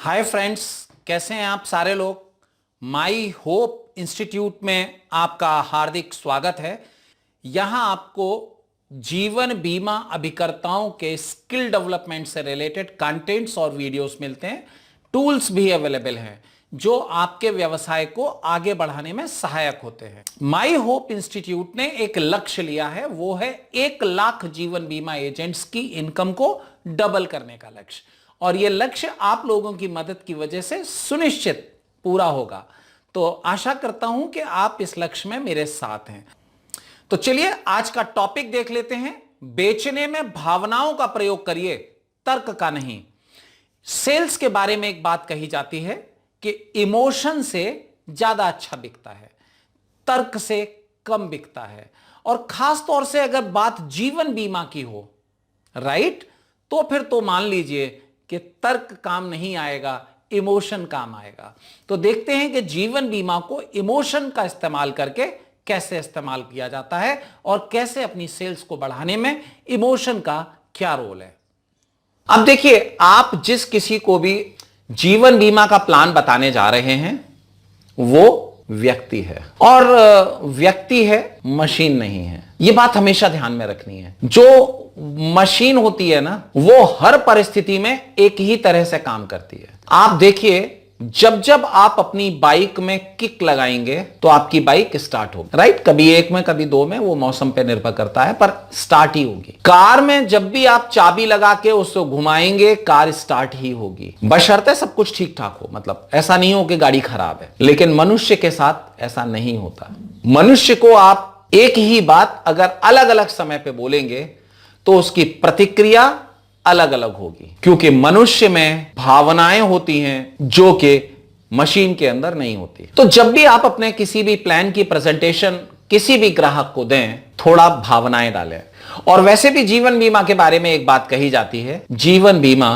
Hi friends, कैसे हैं आप सारे लोग। माई होप इंस्टीट्यूट में आपका हार्दिक स्वागत है। यहां आपको जीवन बीमा अभिकर्ताओं के स्किल डेवलपमेंट से रिलेटेड कंटेंट्स और वीडियोस मिलते हैं। टूल्स भी अवेलेबल हैं जो आपके व्यवसाय को आगे बढ़ाने में सहायक होते हैं। माई होप इंस्टीट्यूट ने एक लक्ष्य लिया है, वो है 1 लाख जीवन बीमा एजेंट्स की इनकम को डबल करने का लक्ष्य। और यह लक्ष्य आप लोगों की मदद की वजह से सुनिश्चित पूरा होगा। तो आशा करता हूं कि आप इस लक्ष्य में मेरे साथ हैं। तो चलिए आज का टॉपिक देख लेते हैं। बेचने में भावनाओं का प्रयोग करिए, तर्क का नहीं। सेल्स के बारे में एक बात कही जाती है कि इमोशन से ज्यादा अच्छा बिकता है, तर्क से कम बिकता है। और खास तौर से अगर बात जीवन बीमा की हो, राइट, तो फिर तो मान लीजिए कि तर्क काम नहीं आएगा, इमोशन काम आएगा। तो देखते हैं कि जीवन बीमा को इमोशन का इस्तेमाल करके कैसे इस्तेमाल किया जाता है और कैसे अपनी सेल्स को बढ़ाने में इमोशन का क्या रोल है। अब देखिए, आप जिस किसी को भी जीवन बीमा का प्लान बताने जा रहे हैं वो व्यक्ति है, और व्यक्ति है, मशीन नहीं है। यह बात हमेशा ध्यान में रखनी है। जो मशीन होती है ना, वो हर परिस्थिति में एक ही तरह से काम करती है। आप देखिए, जब जब आप अपनी बाइक में किक लगाएंगे तो आपकी बाइक स्टार्ट होगी, राइट। कभी एक में कभी दो में, वो मौसम पे निर्भर करता है, पर स्टार्ट ही होगी। कार में जब भी आप चाबी लगा के उसको घुमाएंगे, कार स्टार्ट ही होगी, बशर्ते सब कुछ ठीक ठाक हो। मतलब ऐसा नहीं हो कि गाड़ी खराब है। लेकिन मनुष्य के साथ ऐसा नहीं होता। मनुष्य को आप एक ही बात अगर अलग अलग समय पे बोलेंगे तो उसकी प्रतिक्रिया अलग अलग होगी, क्योंकि मनुष्य में भावनाएं होती हैं जो कि मशीन के अंदर नहीं होती। तो जब भी आप अपने किसी भी प्लान की प्रेजेंटेशन किसी भी ग्राहक को दें, थोड़ा भावनाएं डालें। और वैसे भी जीवन बीमा के बारे में एक बात कही जाती है, जीवन बीमा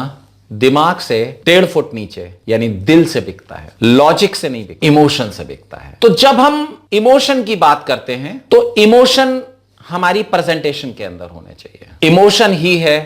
दिमाग से 1.5 फुट नीचे यानी दिल से बिकता है, लॉजिक से नहीं बिकता, इमोशन से बिकता है। तो जब हम इमोशन की बात करते हैं तो इमोशन हमारी प्रेजेंटेशन के अंदर होने चाहिए। इमोशन ही है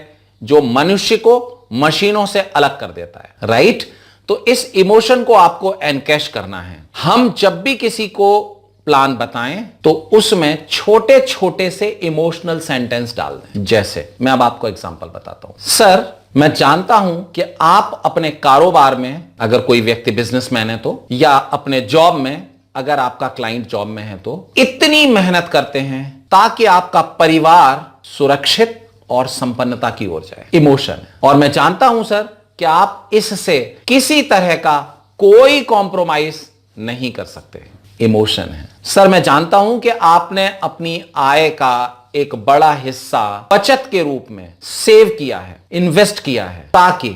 जो मनुष्य को मशीनों से अलग कर देता है, राइट। तो इस इमोशन को आपको एनकैश करना है। हम जब भी किसी को प्लान बताएं तो उसमें छोटे छोटे से इमोशनल सेंटेंस डाल दें। जैसे मैं अब आपको एग्जांपल बताता हूं। सर, मैं जानता हूं कि आप अपने कारोबार में, अगर कोई व्यक्ति बिजनेसमैन है तो, या अपने जॉब में अगर आपका क्लाइंट जॉब में है तो, इतनी मेहनत करते हैं ताकि आपका परिवार सुरक्षित और संपन्नता की ओर जाए। इमोशन है। और मैं जानता हूं सर कि आप इससे किसी तरह का कोई कॉम्प्रोमाइज नहीं कर सकते। इमोशन है। सर, मैं जानता हूं कि आपने अपनी आय का एक बड़ा हिस्सा बचत के रूप में सेव किया है, इन्वेस्ट किया है, ताकि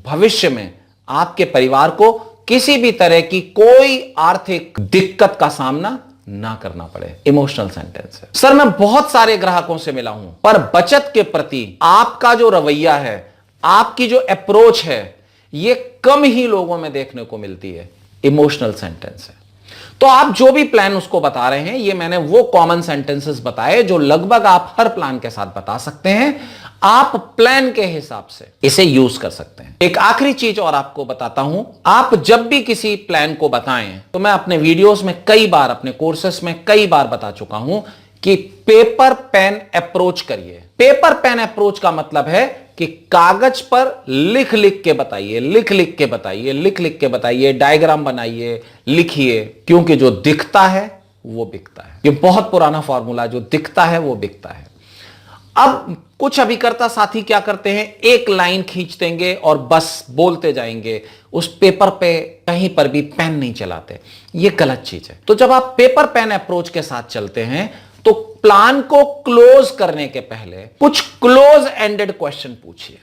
भविष्य में आपके परिवार को किसी भी तरह की कोई आर्थिक दिक्कत का सामना ना करना पड़े। इमोशनल सेंटेंस है। सर, मैं बहुत सारे ग्राहकों से मिला हूं, पर बचत के प्रति आपका जो रवैया है, आपकी जो अप्रोच है, यह कम ही लोगों में देखने को मिलती है। इमोशनल सेंटेंस है। तो आप जो भी प्लान उसको बता रहे हैं, ये मैंने वो कॉमन सेंटेंसेस बताए जो लगभग आप हर प्लान के साथ बता सकते हैं। आप प्लान के हिसाब से इसे यूज कर सकते हैं। एक आखिरी चीज और आपको बताता हूं, आप जब भी किसी प्लान को बताएं, तो मैं अपने वीडियोस में कई बार, अपने कोर्सेस में कई बार बता चुका हूं कि पेपर पेन अप्रोच करिए। पेपर पेन अप्रोच का मतलब है कि कागज पर लिख लिख के बताइए, लिख लिख के बताइए, लिख लिख के बताइए, डायग्राम बनाइए, लिखिए, क्योंकि जो दिखता है वो बिकता है। ये बहुत पुराना फॉर्मूला, जो दिखता है वो बिकता है। अब कुछ अभिकर्ता साथी क्या करते हैं, एक लाइन खींच देंगे और बस बोलते जाएंगे, उस पेपर पे कहीं पर भी पेन नहीं चलाते। ये गलत चीज है। तो जब आप पेपर पेन अप्रोच के साथ चलते हैं तो प्लान को क्लोज करने के पहले कुछ क्लोज एंडेड क्वेश्चन पूछिए।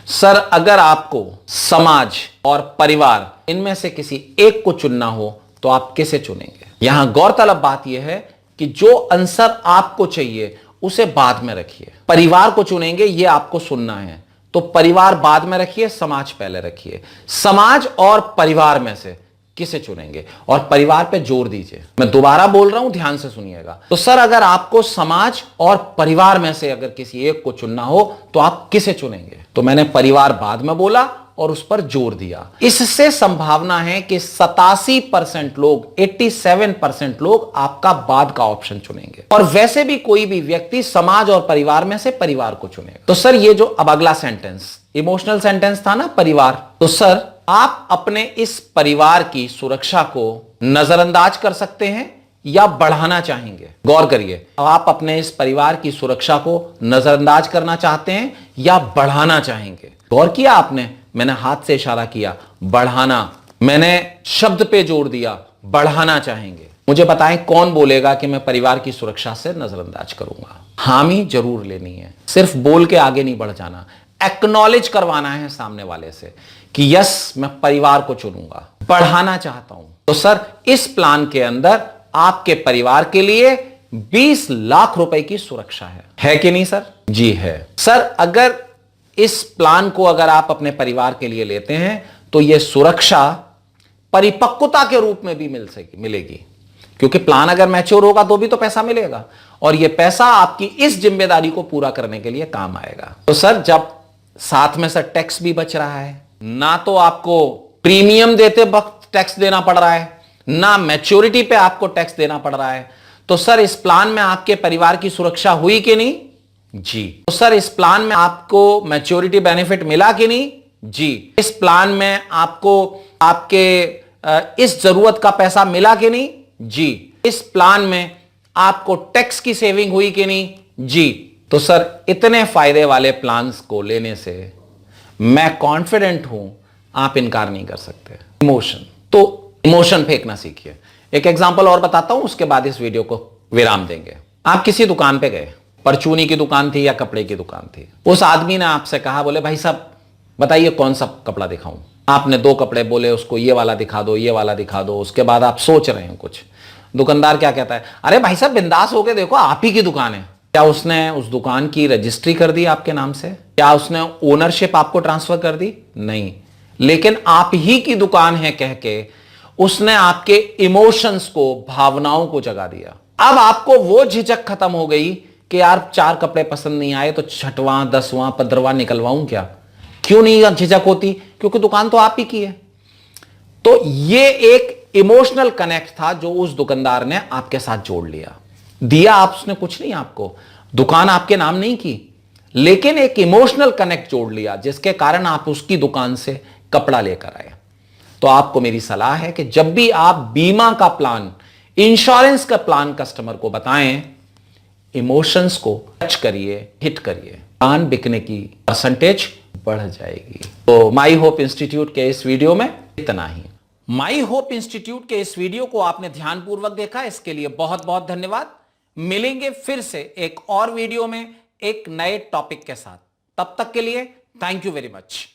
सर, अगर आपको समाज और परिवार, इनमें से किसी एक को चुनना हो तो आप किसे चुनेंगे? यहां गौरतलब बात यह है कि जो आंसर आपको चाहिए उसे बाद में रखिए। परिवार को चुनेंगे, यह आपको सुनना है, तो परिवार बाद में रखिए, समाज पहले रखिए। समाज और परिवार में से किसे चुनेंगे? और परिवार पे जोर दीजिए। मैं दोबारा बोल रहा हूं, ध्यान से सुनिएगा। तो सर, अगर आपको समाज और परिवार में से अगर किसी एक को चुनना हो तो आप किसे चुनेंगे? तो मैंने परिवार बाद में बोला और उस पर जोर दिया। इससे संभावना है कि 87% लोग, 87% लोग आपका बाद का ऑप्शन चुनेंगे, और वैसे भी कोई भी व्यक्ति समाज और परिवार में से परिवार को चुनेगा। तो सर ये जो अब अगला सेंटेंस इमोशनल सेंटेंस था ना, परिवार, तो सर आप अपने इस परिवार की सुरक्षा को नजरअंदाज कर सकते हैं या बढ़ाना चाहेंगे। गौर करिए, आप अपने इस परिवार की सुरक्षा को नजरअंदाज करना चाहते हैं या बढ़ाना चाहेंगे। गौर किया आपने, मैंने हाथ से इशारा किया बढ़ाना, मैंने शब्द पे जोर दिया बढ़ाना चाहेंगे। मुझे बताएं कौन बोलेगा कि मैं परिवार की सुरक्षा से नजरअंदाज करूंगा। हामी जरूर लेनी है, सिर्फ बोल के आगे नहीं बढ़ जाना, एक्नॉलेज करवाना है सामने वाले से कि यस मैं परिवार को चुनूंगा, बढ़ाना चाहता हूं। तो सर इस प्लान के अंदर आपके परिवार के लिए 20 लाख रुपए की सुरक्षा है कि नहीं सर? जी है सर। अगर इस प्लान को अगर आप अपने परिवार के लिए लेते हैं तो यह सुरक्षा परिपक्वता के रूप में भी मिलेगी, क्योंकि प्लान अगर मैच्योर होगा तो भी तो पैसा मिलेगा, और यह पैसा आपकी इस जिम्मेदारी को पूरा करने के लिए काम आएगा। तो सर जब साथ में सर टैक्स भी बच रहा है, ना तो आपको प्रीमियम देते वक्त टैक्स देना पड़ रहा है, ना मैच्योरिटी पे आपको टैक्स देना पड़ रहा है, तो सर इस प्लान में आपके परिवार की सुरक्षा हुई कि नहीं? जी। तो सर इस प्लान में आपको मैच्योरिटी बेनिफिट मिला कि नहीं? जी। इस प्लान में आपको आपके इस जरूरत का पैसा मिला कि नहीं? जी। इस प्लान में आपको टैक्स की सेविंग हुई कि नहीं? जी। तो सर इतने फायदे वाले प्लान्स को लेने से मैं कॉन्फिडेंट हूं आप इनकार नहीं कर सकते। इमोशन, तो इमोशन फेंकना सीखिए। एक एग्जांपल और बताता हूं, उसके बाद इस वीडियो को विराम देंगे। आप किसी दुकान पे गए, परचूनी की दुकान थी या कपड़े की दुकान थी, उस आदमी ने आपसे कहा, बोले भाई साहब बताइए कौन सा कपड़ा दिखाऊं। आपने 2 कपड़े बोले, उसको ये वाला दिखा दो, ये वाला दिखा दो। उसके बाद आप सोच रहे हैं कुछ, दुकानदार क्या कहता है, अरे भाई साहब बिंदास होके देखो, आप ही की दुकान है। क्या उसने उस दुकान की रजिस्ट्री कर दी आपके नाम से? क्या उसने ओनरशिप आपको ट्रांसफर कर दी? नहीं। लेकिन आप ही की दुकान है कह के उसने आपके इमोशंस को, भावनाओं को जगा दिया। अब आपको वो झिझक खत्म हो गई कि यार 4 कपड़े पसंद नहीं आए तो 6वां 10वां 15वां निकलवाऊं क्या? क्यों नहीं झिझक होती? क्योंकि दुकान तो आप ही की है। तो ये एक इमोशनल कनेक्ट था जो उस दुकानदार ने आपके साथ जोड़ लिया। दिया आप उसने कुछ नहीं आपको, दुकान आपके नाम नहीं की, लेकिन एक इमोशनल कनेक्ट जोड़ लिया जिसके कारण आप उसकी दुकान से कपड़ा लेकर आए। तो आपको मेरी सलाह है कि जब भी आप बीमा का प्लान, इंश्योरेंस का प्लान कस्टमर को बताएं, इमोशंस को टच करिए, हिट करिए, प्लान बिकने की परसेंटेज बढ़ जाएगी। तो माई होप इंस्टीट्यूट के इस वीडियो में इतना ही। माई होप इंस्टीट्यूट के इस वीडियो को आपने ध्यानपूर्वक देखा, इसके लिए बहुत बहुत धन्यवाद। मिलेंगे फिर से एक और वीडियो में एक नए टॉपिक के साथ। तब तक के लिए थैंक यू वेरी मच।